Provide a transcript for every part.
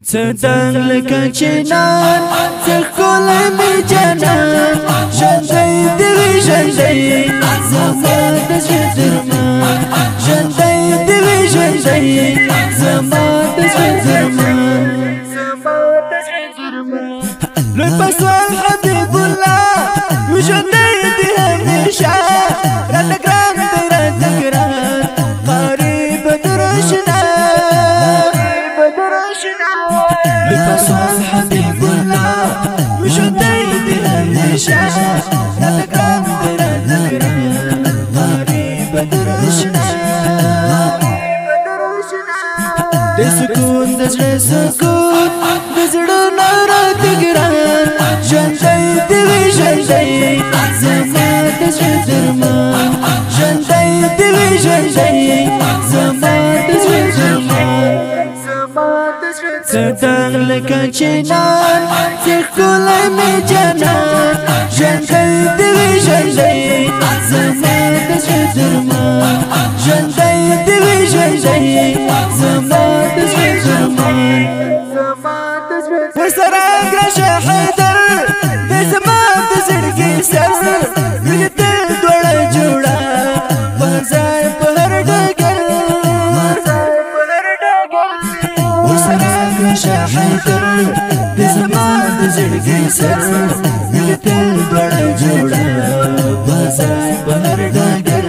څدنګ لکه چینان څخول می جنان ژوندۍ دی وی ژوندۍ زما د زړه درمان ژوندۍ دی وی ژوندۍ زما د زړه درمان لوی پسوال حبیب الله یو ژوندۍ دی همیشه راته ګران دی راته ګران قریب درشنا لبسوال حبيب الله وجودي دي همیشه نتقران دران غریب درشنا د سکون د زړه سکون د زړه نارا تګران ژوندۍ دی وی ژوندۍ زما د زړه درمان ژوندۍ دی وی ژوندۍ زما د زړه درمان څدنګ لکه چینان څخول می جنان ژوندۍ دی وی ژوندۍ زما د زړه درمان ژوندۍ دی وی ژوندۍ زما د زړه درمان ورسره ګرشه حیدر دی زما د زړګي سر وینې تل دواړه جوړه پر ځای په هر ډګر ورسره ګرشه حیدر دی زما د زړګي سر وینې تل دواړه جوړه پر ځای په هر ډګر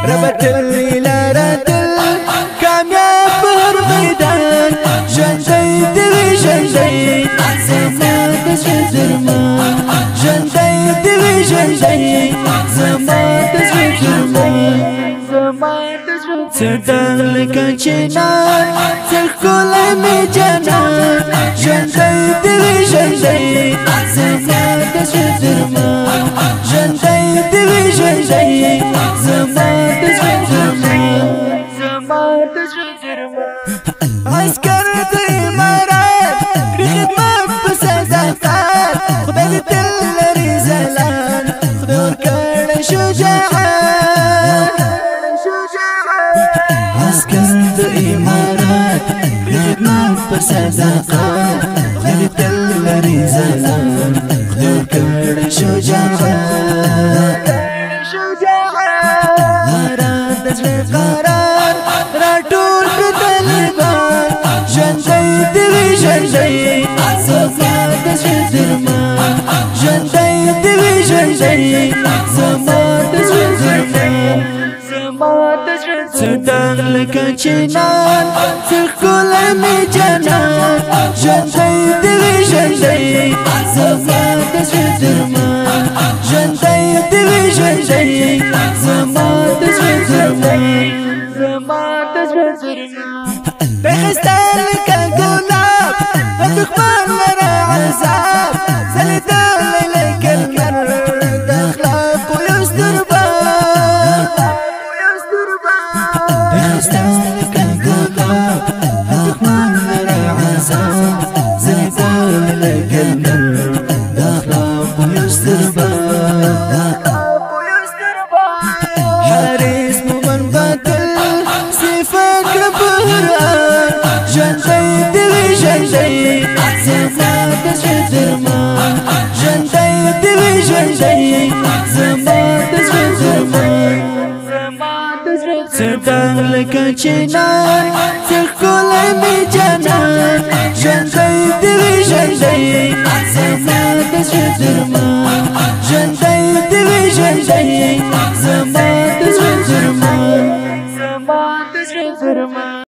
رب تل لاره تل کامیاب په هر میدان ژوندۍ دی وی ژوندۍ زما د زړه درمان ژوندۍ دی وی ژوندۍ زما د زړه درمان څدنګ لکه چینان څخول می جنان ژوندۍ دی وی ژوندۍ زما د زړه درمان ژوندۍ دی وی ژوندۍ زما د زړه درمان عسکر د امارات خدمت په صداقت خدای دې تل لري زلان خدای ورکړی شجاعت عسکر د امارات خدمت په صداقت خدای دې تل لري زلان خدای ورکړی شجاعت د زړه قرار راټول کړه طالبان ژوندۍ دی وی ژوندۍ زما د زړه درمان ژوندۍ دی وی ژوندۍ زما د زړه درمان څدنګ لکه چینان څخول می جنان ژوندۍ دی وی ژوندۍ زما د زړه درمان ژوندۍ دی وی ژوندۍ زما د زړه درمان بخستان لکه ګلاب دښمن لره عذاب ځلېدلی لکه لمر د اخلاقو یو ستر باب بخستان لکه ګلاب دښمن لره عذاب ځلېدلی لکه لمر د اخلاقو یو ستر باب حارس مومن باطل صفات کړه بهران ژوندۍ دی وی ژوندۍ زما د زړه درمان ژوندۍ دی وی ژوندۍ زما د زړه درمان څدنګ لکه چینان څخول می جنان ژوندۍ دی وی ژوندۍ زما د زړه درمان